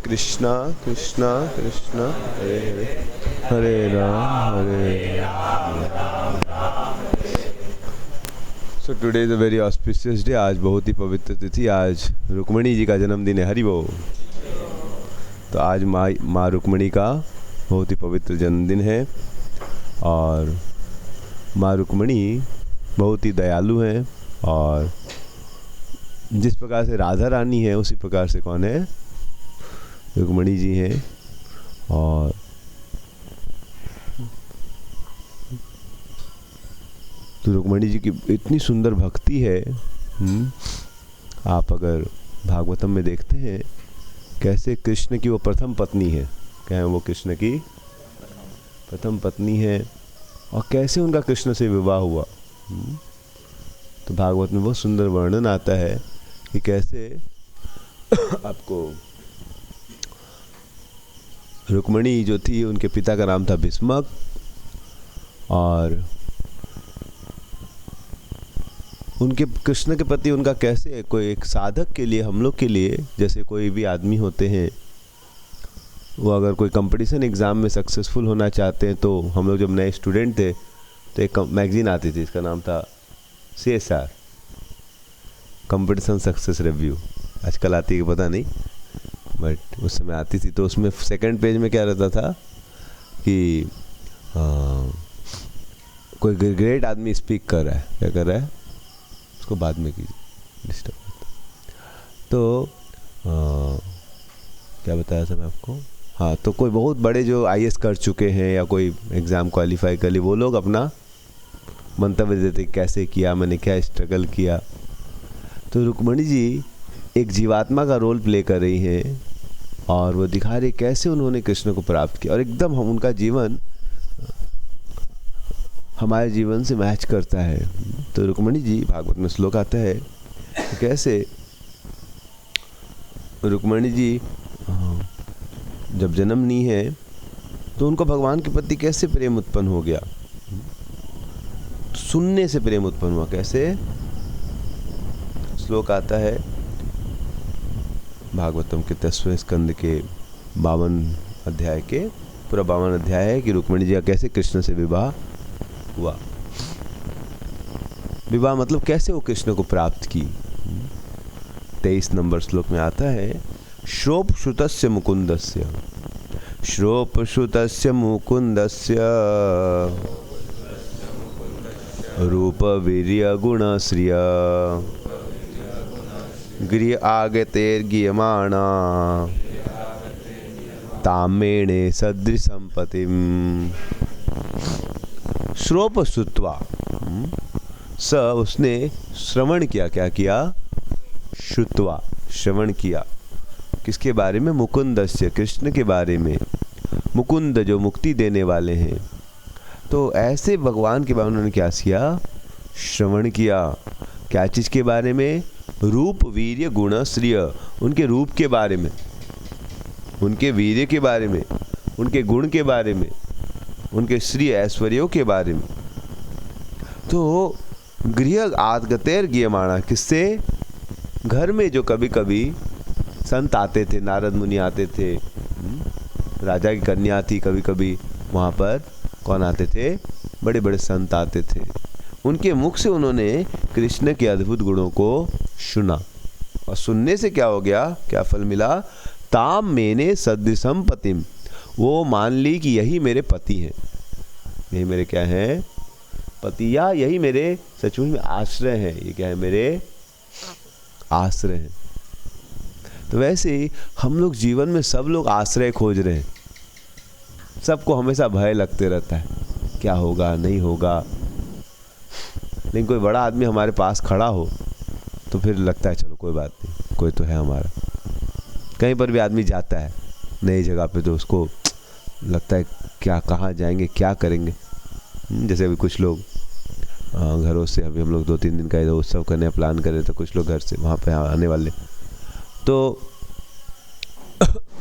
Krishna Krishna Krishna Hare Hare Hare Ram so today is a very auspicious day. आज बहुत ही पवित्र तिथि, आज रुक्मिणी जी का जन्मदिन है। हरि बोल। तो आज माँ रुक्मिणी का बहुत ही पवित्र जन्मदिन है और माँ रुक्मिणी बहुत ही दयालु हैं और जिस प्रकार से राधा रानी है उसी प्रकार से कौन है, रुक्मिणी जी हैं। और तो रुक्मिणी जी की इतनी सुंदर भक्ति है। आप अगर भागवतम में देखते हैं कैसे कृष्ण की वो प्रथम पत्नी है, क्या है वो कृष्ण की प्रथम पत्नी है और कैसे उनका कृष्ण से विवाह हुआ। तो भागवत में बहुत सुंदर वर्णन आता है कि कैसे आपको रुक्मिणी जो थी उनके पिता का नाम था भीष्मक और उनके कृष्ण के प्रति उनका कैसे कोई एक साधक के लिए, हम लोग के लिए जैसे कोई भी आदमी होते हैं वो अगर कोई कंपटीशन एग्ज़ाम में सक्सेसफुल होना चाहते हैं तो हम लोग जब नए स्टूडेंट थे तो एक मैगज़ीन आती थी, इसका नाम था CSR, कंपटीशन सक्सेस रिव्यू। आजकल आती है कि पता नहीं, बट उस समय आती थी। तो उसमें सेकंड पेज में क्या रहता था कि कोई ग्रेट आदमी स्पीक कर रहा है, क्या कर रहा है उसको बाद में कीजिए, डिस्टर्ब होता। तो क्या बताया था मैं आपको, हाँ, तो कोई बहुत बड़े जो IAS कर चुके हैं या कोई एग्ज़ाम क्वालिफाई कर ली, वो लोग अपना मंतव्य देते कैसे किया, मैंने क्या स्ट्रगल किया। तो रुक्मिणी जी एक जीवात्मा का रोल प्ले कर रही हैं और वो दिखा रही कैसे उन्होंने कृष्ण को प्राप्त किया और एकदम हम उनका जीवन हमारे जीवन से मैच करता है। तो रुक्मिणी जी, भागवत में श्लोक आता है तो कैसे रुक्मिणी जी जब जन्म ली है तो उनको भगवान के प्रति कैसे प्रेम उत्पन्न हो गया, सुनने से प्रेम उत्पन्न हुआ। कैसे, श्लोक आता है भागवतम के 10वें स्कंद के 52 अध्याय के, पूरा 52 अध्याय है कि रुक्मिणी जी का कैसे कृष्ण से विवाह हुआ। विवाह मतलब कैसे वो कृष्ण को प्राप्त की। 23 नंबर श्लोक में आता है श्रोप श्रुतस्य मुकुंदस्य, श्रोप श्रुतस्य मुकुंदस्य रूप वीर्य गुण श्रिय गृह आगतेर्गीयमाणा तामेणे सदृशंपतिम। श्रोप श्रुत्वा, स उसने श्रवण किया, क्या किया, श्रुत्वा श्रवण किया, किसके बारे में, मुकुंदस्य कृष्ण के बारे में। मुकुंद जो मुक्ति देने वाले हैं, तो ऐसे भगवान के बारे में उन्होंने क्या किया, श्रवण किया। क्या चीज़ के बारे में, रूप वीर्य गुण श्रिय, उनके रूप के बारे में, उनके वीर्य के बारे में, उनके गुण के बारे में, उनके श्री ऐश्वर्यों के बारे में। तो गृह आगतेर गीयमाणा, किससे, घर में जो कभी कभी संत आते थे, नारद मुनि आते थे, राजा की कन्या थी, कभी कभी वहाँ पर कौन आते थे, बड़े बड़े संत आते थे। उनके मुख से उन्होंने कृष्ण के अद्भुत गुणों को सुना और सुनने से क्या हो गया, क्या फल मिला, ताम मैंने सदृशम पतिम, वो मान ली कि यही मेरे पति हैं, यही मेरे क्या हैं, पति, या यही मेरे सचमुच में आश्रय हैं, ये क्या है, मेरे आश्रय हैं। तो वैसे ही हम लोग जीवन में सब लोग आश्रय खोज रहे हैं, सबको हमेशा भय लगते रहता है क्या होगा नहीं होगा, लेकिन कोई बड़ा आदमी हमारे पास खड़ा हो तो फिर लगता है चलो कोई बात नहीं, कोई तो है हमारा। कहीं पर भी आदमी जाता है नई जगह पे तो उसको लगता है क्या, कहाँ जाएंगे, क्या करेंगे। जैसे अभी कुछ लोग घरों से, अभी हम लोग 2-3 दिन का इधर उत्सव करने प्लान कर रहे थे, कुछ लोग घर से वहाँ पे आने वाले, तो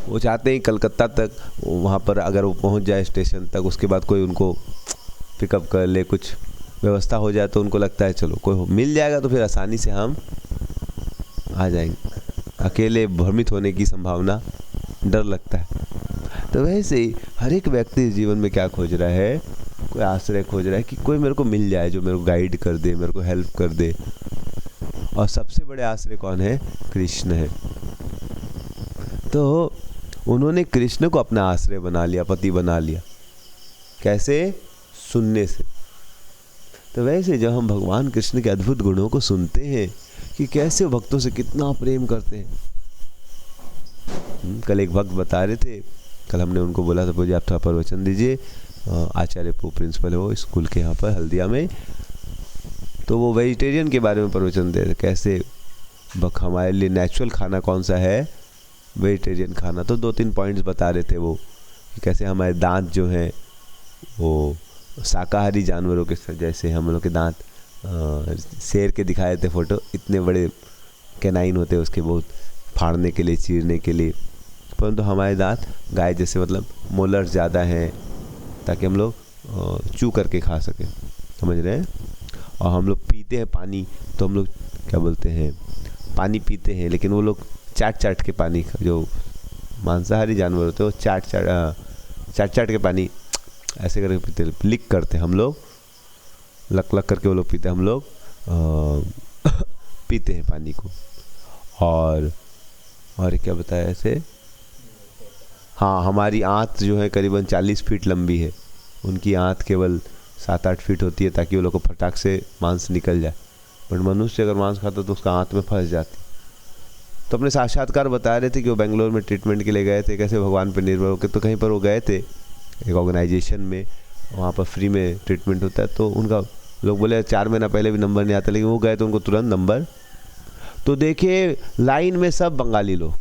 वो चाहते हैं कलकत्ता तक, वहाँ पर अगर वो पहुँच जाए स्टेशन तक, उसके बाद कोई उनको पिकअप कर ले, कुछ व्यवस्था हो जाए, तो उनको लगता है चलो कोई मिल जाएगा तो फिर आसानी से हम आ जाएंगे। अकेले भ्रमित होने की संभावना डर लगता है। तो वैसे ही हर एक व्यक्ति जीवन में क्या खोज रहा है, कोई आश्रय खोज रहा है कि कोई मेरे को मिल जाए जो मेरे को गाइड कर दे, मेरे को हेल्प कर दे। और सबसे बड़े आश्रय कौन है? कृष्ण है। तो उन्होंने कृष्ण को अपना आश्रय बना लिया, पति बना लिया। कैसे? सुनने से। तो वैसे जब हम भगवान कृष्ण के अद्भुत गुणों को सुनते हैं कि कैसे भक्तों से कितना प्रेम करते हैं। कल एक भक्त बता रहे थे, कल हमने उनको बोला था पूजी आप थोड़ा प्रवचन दीजिए, आचार्य पो प्रिंसिपल है वो स्कूल के यहाँ पर हल्दिया में। तो वो वेजिटेरियन के बारे में प्रवचन दे रहे, कैसे हमारे लिए नेचुरल खाना कौन सा है, वेजिटेरियन खाना। तो 2-3 पॉइंट्स बता रहे थे वो कि कैसे हमारे दांत जो हैं वो शाकाहारी जानवरों के जैसे हम लोग के दांत, शेर के दिखाए थे फोटो, इतने बड़े कैनाइन होते हैं उसके, बहुत फाड़ने के लिए, चीरने के लिए। परंतु हमारे दांत गाय जैसे, मतलब मोलर्स ज़्यादा हैं ताकि हम लोग चू करके खा सकें, समझ रहे हैं। और हम लोग पीते हैं पानी, तो हम लोग क्या बोलते हैं, पानी पीते हैं, लेकिन वो लोग चाट के पानी, जो मांसाहारी जानवर होते हैं वो चाट के पानी ऐसे करके पीते, लिक करते, हम लोग लक करके वो लोग पीते, हम लोग पीते हैं पानी को। और क्या बताया ऐसे, हाँ, हमारी आंत जो है करीबन 40 फीट लंबी है, उनकी आंत केवल 7-8 फीट होती है ताकि वो लोग को फटाक से मांस निकल जाए। बट मनुष्य अगर मांस खाता तो उसका आंत में फंस जाती। तो अपने साक्षात्कार बता रहे थे कि वो बेंगलोर में ट्रीटमेंट के लिए गए थे, कैसे भगवान पर निर्भर होकर। तो कहीं पर वो गए थे एक ऑर्गेनाइजेशन में, वहाँ पर फ्री में ट्रीटमेंट होता है। तो उनका लोग बोले 4 महीना पहले भी नंबर नहीं आता, लेकिन वो गए तो उनको तुरंत नंबर। तो देखिए लाइन में सब बंगाली लोग,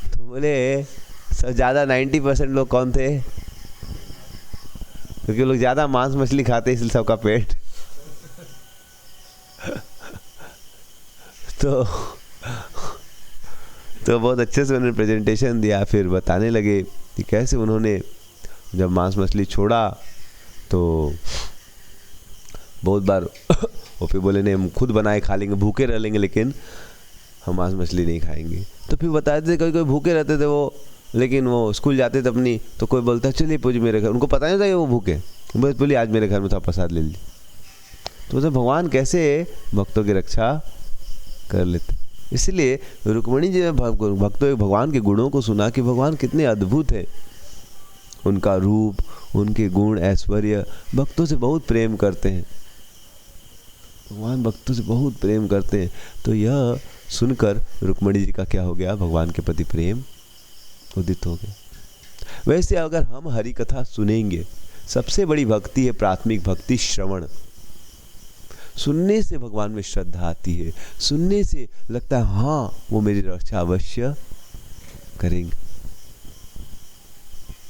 तो बोले सब ज़्यादा 90% लोग कौन थे, क्योंकि लोग ज़्यादा मांस मछली खाते इसलिए सबका पेट तो बहुत अच्छे से उन्होंने प्रेजेंटेशन दिया। फिर बताने लगे कि कैसे उन्होंने जब मांस मछली छोड़ा तो बहुत बार वो फिर बोले नहीं हम खुद बनाए खा लेंगे, भूखे रह लेंगे, लेकिन हम मांस मछली नहीं खाएंगे। तो फिर बताते थे कोई भूखे रहते थे वो, लेकिन वो स्कूल जाते थे अपनी, तो कोई बोलता चलिए पूजी मेरे घर, उनको पता नहीं था कि वो भूखे, बस बोलिए आज मेरे घर में था प्रसाद ले लीजिए। तो भगवान कैसे भक्तों की रक्षा कर लेते। इसलिए रुक्मिणी जी ने भक्तों भगवान के गुणों को सुना कि भगवान कितने अद्भुत है, उनका रूप, उनके गुण, ऐश्वर्य, भक्तों से बहुत प्रेम करते हैं, भगवान भक्तों से बहुत प्रेम करते हैं। तो यह सुनकर रुक्मिणी जी का क्या हो गया, भगवान के प्रति प्रेम उदित हो गया। वैसे अगर हम हरि कथा सुनेंगे, सबसे बड़ी भक्ति है प्राथमिक भक्ति श्रवण। सुनने से भगवान में श्रद्धा आती है, सुनने से लगता है हाँ वो मेरी रक्षा अवश्य करेंगे।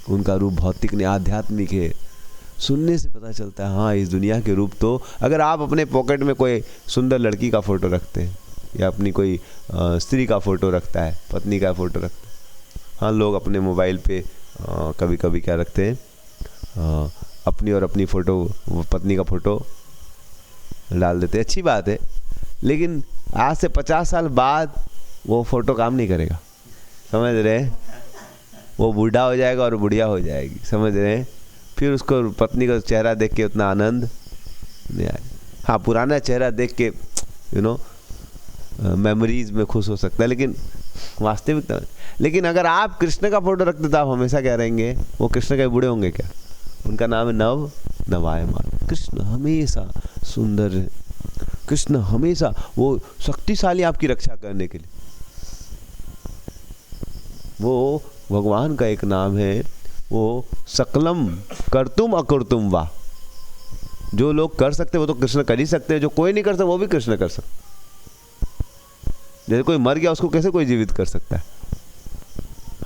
उनका रूप भौतिक नहीं आध्यात्मिक है। सुनने से पता चलता है हाँ इस दुनिया के रूप। तो अगर आप अपने पॉकेट में कोई सुंदर लड़की का फोटो रखते हैं या अपनी कोई स्त्री का फोटो रखता है, पत्नी का फोटो रखते हैं, हाँ लोग अपने मोबाइल पे कभी कभी क्या रखते हैं, अपनी और अपनी फ़ोटो, पत्नी का फ़ोटो डाल देते, अच्छी बात है। लेकिन आज से 50 साल बाद वो फ़ोटो काम नहीं करेगा, समझ रहे हैं। वो बूढ़ा हो जाएगा और बुढ़िया हो जाएगी, समझ रहे हैं। फिर उसको पत्नी का चेहरा देख के उतना आनंद नहीं आएगा। हाँ पुराना चेहरा देख के मेमोरीज में खुश हो सकता है, लेकिन वास्तविकता। लेकिन अगर आप कृष्ण का फोटो रखते तो आप हमेशा क्या रहेंगे, वो कृष्ण के बूढ़े होंगे क्या। उनका नाम है नवायमान। कृष्ण हमेशा सुंदर है, कृष्ण हमेशा वो शक्तिशाली आपकी रक्षा करने के लिए। वो भगवान का एक नाम है, वो सकलम करतुम अकर्तुम वा। जो लोग कर सकते वो तो कृष्ण कर ही सकते हैं, जो कोई नहीं कर सकता वो भी कृष्ण कर सकते। जैसे कोई मर गया उसको कैसे कोई जीवित कर सकता है।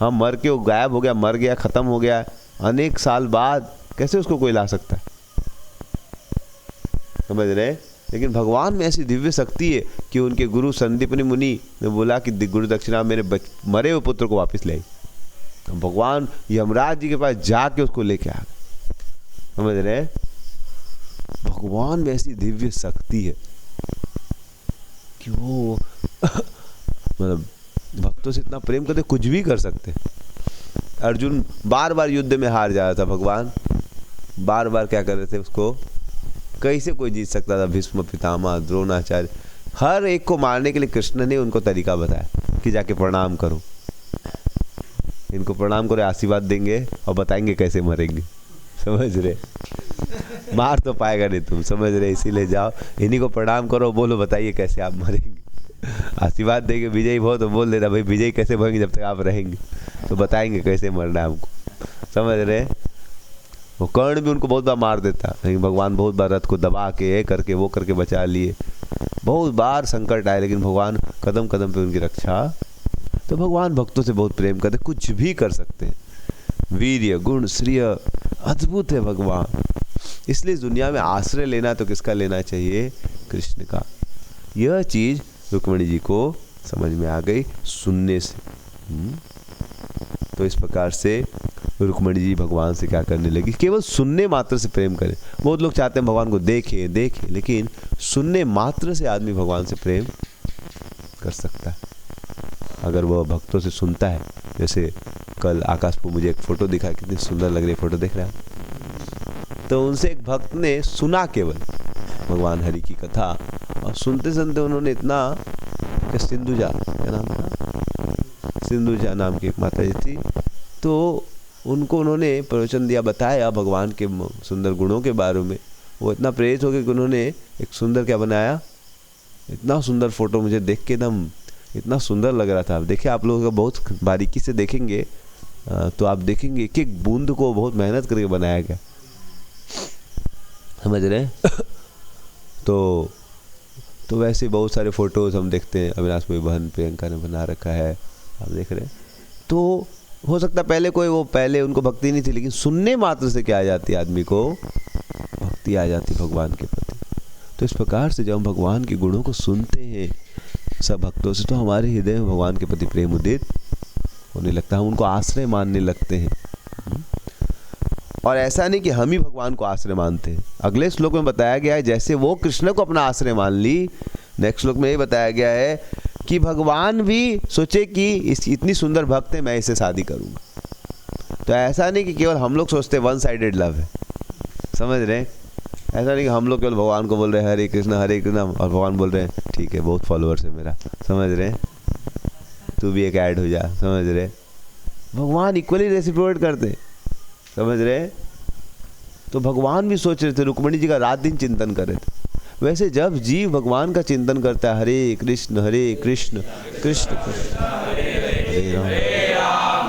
हाँ मर के वो गायब हो गया, मर गया, खत्म हो गया, अनेक साल बाद कैसे उसको कोई ला सकता है, समझ रहे। लेकिन भगवान में ऐसी दिव्य शक्ति है कि उनके गुरु संदीपनी मुनि ने बोला कि गुरु दक्षिणा मेरे मरे हुए पुत्र को वापस ले आई। भगवान यमराज जी के पास जाके उसको लेके आ गए, समझ रहे। भगवान में ऐसी दिव्य शक्ति है कि वो मतलब भक्तों से इतना प्रेम करते, कुछ भी कर सकते। अर्जुन बार बार युद्ध में हार जा रहा था, भगवान बार बार क्या कर रहे थे, उसको कैसे कोई जीत सकता था। भीष्म पितामह, द्रोणाचार्य, हर एक को मारने के लिए कृष्ण ने उनको तरीका बताया कि जाके प्रणाम करो, इनको प्रणाम करो, आशीर्वाद देंगे और बताएंगे कैसे मरेंगे। समझ रहे, मार तो पाएगा नहीं तुम, समझ रहे, इसीलिए जाओ इन्हीं को प्रणाम करो, बोलो बताइए कैसे आप मरेंगे, आशीर्वाद देंगे। विजयी हो तो बोल देना भाई विजयी कैसे बनेंगे, जब तक आप रहेंगे तो बताएंगे कैसे मरना है हमको। समझ रहे, वो कर्ण भी उनको बहुत बार मार देता, लेकिन भगवान बहुत बार रथ को दबा के ये करके वो करके बचा लिए। बहुत बार संकट आए, लेकिन भगवान कदम कदम पे उनकी रक्षा। तो भगवान भक्तों से बहुत प्रेम करते, कुछ भी कर सकते हैं। वीर्य, गुण, श्रेय अद्भुत है भगवान। इसलिए दुनिया में आश्रय लेना तो किसका लेना चाहिए, कृष्ण का। यह चीज रुक्मिणी जी को समझ में आ गई सुनने से। तो इस प्रकार से रुक्मिणी जी भगवान से क्या करने लगी, केवल सुनने मात्र से प्रेम करें। बहुत लोग चाहते हैं भगवान को देखे, लेकिन सुनने मात्र से आदमी भगवान से प्रेम कर सकता है, अगर वह भक्तों से सुनता है। जैसे कल आकाश को मुझे एक फोटो दिखा, कितनी सुंदर लग रही फोटो, देख रहे हैं। तो उनसे एक भक्त ने सुना केवल भगवान हरि की कथा, और सुनते सुनते उन्होंने इतना, सिंधुजा क्या नाम था, सिंधुजा नाम की एक माता जी थी, तो उनको उन्होंने प्रवचन दिया, बताया भगवान के सुंदर गुणों के बारे में। वो इतना प्रेरित हो गए कि उन्होंने एक सुंदर क्या बनाया, इतना सुंदर फोटो मुझे देख के एकदम इतना सुंदर लग रहा था। अब देखिए आप लोग बहुत बारीकी से देखेंगे तो आप देखेंगे एक एक बूंद को बहुत मेहनत करके बनाया गया, समझ रहे तो वैसे बहुत सारे फोटोज हम देखते हैं, अविनाश में बहन प्रियंका ने बना रखा है, आप देख रहे हैं। तो हो सकता है पहले उनको भक्ति नहीं थी, लेकिन सुनने मात्र से क्या आ जाती है, आदमी को भक्ति आ जाती भगवान के प्रति। तो इस प्रकार से जब हम भगवान के गुणों को सुनते हैं सब भक्तों से, तो हमारे हृदय में भगवान के प्रति प्रेम उदित होने लगता है, हम उनको आश्रय मानने लगते हैं। और ऐसा नहीं कि हम ही भगवान को आश्रय मानते हैं। अगले श्लोक में बताया गया है जैसे वो कृष्ण को अपना आश्रय मान ली, नेक्स्ट श्लोक में ये बताया गया है कि भगवान भी सोचे कि इतनी सुंदर भक्त है, मैं इसे शादी करूंगा। तो ऐसा नहीं कि केवल हम लोग सोचते वन साइडेड लव है, समझ रहे हैं। ऐसा नहीं कि हम लोग केवल भगवान को बोल रहे हैं हरे कृष्ण और भगवान बोल रहे हैं ठीक है बहुत फॉलोअर्स है मेरा, समझ रहे हैं, तू भी एक ऐड हो जा, समझ रहे। भगवान इक्वली रेसिप्रोकेट करते, समझ रहे। तो भगवान भी सोच रहे थे, रुक्मिणी जी का रात दिन चिंतन कर रहे थे। वैसे जब जीव भगवान का चिंतन करता है, हरे कृष्ण कृष्ण कृष्ण हरे राम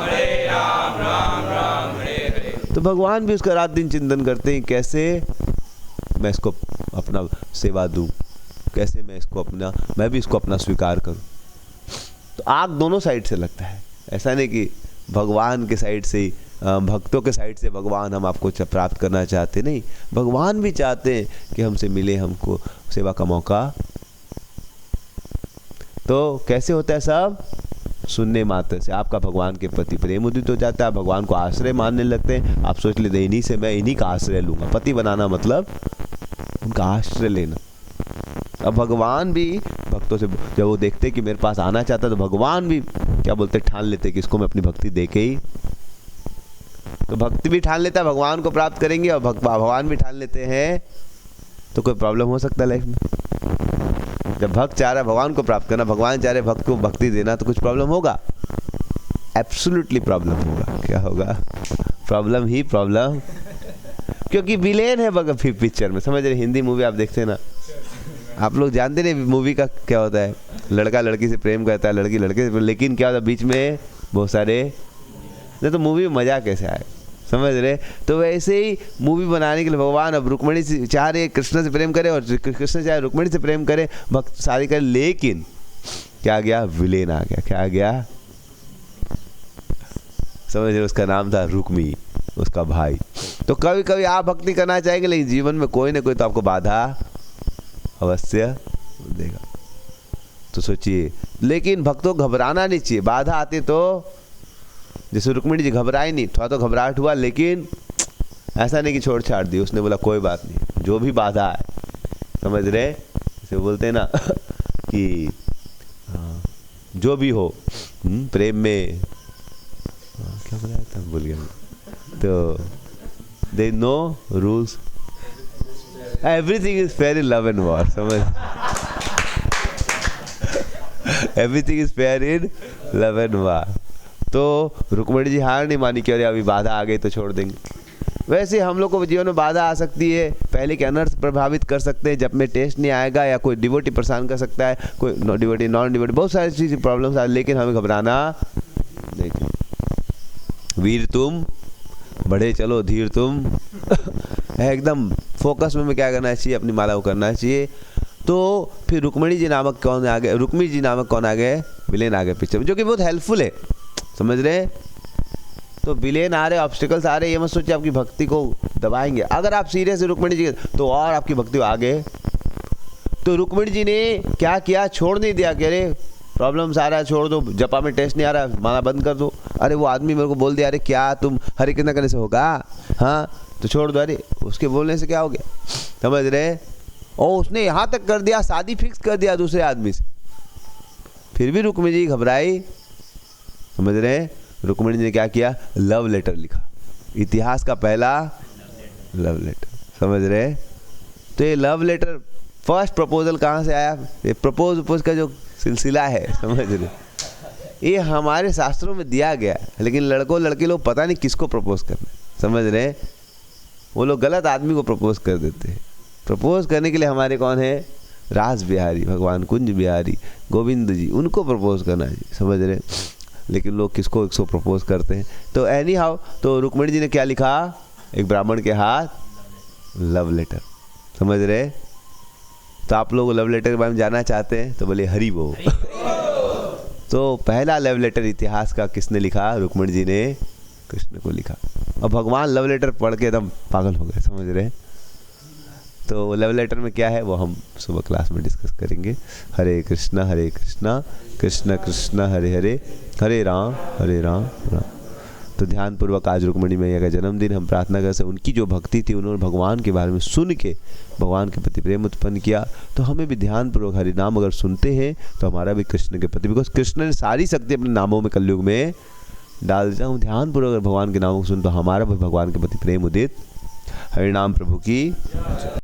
राम राम हरे, तो भगवान भी उसका रात दिन चिंतन करते हैं, कैसे मैं इसको अपना सेवा दूं, कैसे मैं भी इसको अपना स्वीकार करूं। तो आग दोनों साइड से लगता है, ऐसा नहीं कि भगवान के साइड से ही, भक्तों के साइड से भगवान हम आपको प्राप्त करना चाहते, नहीं, भगवान भी चाहते हैं कि हमसे मिले, हमको सेवा का मौका। तो कैसे होता है सब, सुनने मात्र से आपका भगवान के प्रति प्रेम उदित हो जाता है, आप भगवान को आश्रय मानने लगते हैं। आप सोच लेते इन्हीं से मैं इन्हीं का आश्रय लूंगा, पति बनाना मतलब उनका आश्रय लेना। अब भगवान भी भक्तों से जब वो देखते कि मेरे पास आना चाहता, तो भगवान भी क्या बोलते, ठान लेते कि इसको मैं अपनी भक्ति देके ही, तो भक्ति भी ठान लेता है भगवान को प्राप्त करेंगे, और भगवान भी ठान लेते हैं, तो कोई प्रॉब्लम हो सकता है लाइफ में। जब भक्त चाह रहा है भगवान को प्राप्त करना, भगवान चाह रहे भक्त को भक्ति देना, तो कुछ प्रॉब्लम होगा, एब्सोल्युटली प्रॉब्लम होगा। क्या होगा, प्रॉब्लम ही प्रॉब्लम, क्योंकि विलेन है पिक्चर में, समझ रहे। हिंदी मूवी आप देखते हैं ना, आप लोग जानते नहीं मूवी का क्या होता है, लड़का लड़की से प्रेम करता है, लड़की लड़के से, लेकिन क्या होता है बीच में बहुत सारे, नहीं तो मूवी में मजा कैसे आए, समझ रहे। तो वैसे ही मूवी बनाने के लिए भगवान अब रुक्मिणी से चाह रहे कृष्ण से प्रेम करे, और कृष्ण चाहे रुक्मिणी से प्रेम करे, भक्त सारी करे, लेकिन क्या गया, विलेन आ गया। क्या आ गया, समझ रहे, उसका नाम था रुक्मी, उसका भाई। तो कभी कभी आप भक्ति करना चाहेंगे, लेकिन जीवन में कोई ना कोई तो आपको बाधा अवश्य देगा। तो सोचिए, लेकिन भक्तों घबराना नहीं चाहिए, बाधा आती तो, जैसे रुक्मिणी जी घबराई नहीं, थोड़ा तो घबराहट हुआ, लेकिन ऐसा नहीं कि छोड़ छाड़ दी, उसने बोला कोई बात नहीं, जो भी बाधा है, समझ रहे, जैसे बोलते हैं ना कि जो भी हो प्रेम में क्या बोला था, भूल गया। तो they no rules, everything is fair in love and war, समझ। Everything is fair in love and war. तो रुक्मिणी जी हार नहीं मानी कि अरे अभी बाधा आ गई तो छोड़ देंगे। वैसे हम लोग को जीवन में बाधा आ सकती है, पहले के अनर्थ प्रभावित कर सकते हैं, जब में टेस्ट नहीं आएगा, या कोई डिवोटी परेशान कर सकता है, कोई डिवोटी नॉन डिवोटी, बहुत सारी चीज़ प्रॉब्लम्स आ, लेकिन हमें घबराना नहीं चाहिए। वीर तुम बढ़े चलो, धीर तुम एकदम फोकस में क्या करना चाहिए, अपनी माला को करना चाहिए। तो फिर रुक्मिणी जी नामक कौन आ गए, रुक्मिणी जी नामक कौन आ गए, विलेन आ गए पिक्चर में, जो कि बहुत हेल्पफुल है, समझ रहे। तो विलेन आ रहे, ऑब्स्टिकल्स आ रहे, ये मत सोचिए आपकी भक्ति को दबाएंगे। अगर आप सीरियस है रुक्मिणी जी तो और आपकी भक्ति को आगे। तो रुक्मिणी जी ने क्या किया, छोड़ नहीं दिया कि अरे प्रॉब्लम्स आ रहा है छोड़ दो, जपा में टेस्ट नहीं आ रहा माला बंद कर दो। अरे वो आदमी मेरे को बोल दिया अरे क्या तुम हरे कृष्ण करने से होगा, हाँ तो छोड़ दो। अरे उसके बोलने से क्या हो गया, समझ रहे। और उसने यहाँ तक कर दिया, शादी फिक्स कर दिया दूसरे आदमी से, फिर भी रुक्मिणी जी घबराई, समझ रहे। रुक्मिणी जी ने क्या किया, लव लेटर लिखा, इतिहास का पहला लव लेटर, समझ रहे। तो ये लव लेटर फर्स्ट प्रपोजल कहाँ से आया, ये प्रपोज का जो सिलसिला है, समझ रहे, ये हमारे शास्त्रों में दिया गया है, लेकिन लड़कों लड़के लोग पता नहीं किसको प्रपोज करना है, समझ रहे। वो लोग गलत आदमी को प्रपोज कर देते हैं। प्रपोज करने के लिए हमारे कौन है, रास बिहारी भगवान कुंज बिहारी गोविंद जी, उनको प्रपोज करना है, समझ रहे। लेकिन लोग किसको प्रपोज करते हैं। तो एनी हाउ, तो रुक्मिणी जी ने क्या लिखा, एक ब्राह्मण के हाथ लव लेटर, समझ रहे। तो आप लोग लव लेटर के बारे में जानना चाहते हैं तो बोले हरि बोल। तो पहला लव लेटर इतिहास का किसने लिखा, रुक्मिणी जी ने कृष्ण को लिखा। और भगवान लव लेटर पढ़ के एकदम पागल हो गए, समझ रहे। तो लव लेटर में क्या है वो हम सुबह क्लास में डिस्कस करेंगे। हरे कृष्णा कृष्ण कृष्ण हरे हरे, हरे राम राम। तो ध्यानपूर्वक आज रुक्मिणी मैया का जन्मदिन, हम प्रार्थना कर से उनकी जो भक्ति थी, उन्होंने भगवान के बारे में सुन के भगवान के प्रति प्रेम उत्पन्न किया। तो हमें भी ध्यानपूर्वक हरि नाम अगर सुनते हैं तो हमारा भी कृष्ण के प्रति, बिकॉज कृष्ण ने सारी शक्ति अपने नामों में कलयुग में डाल दिया। हम ध्यानपूर्वक अगर भगवान के नामों को सुन तो हमारा भी भगवान के प्रति प्रेम उदित। हरि नाम प्रभु की।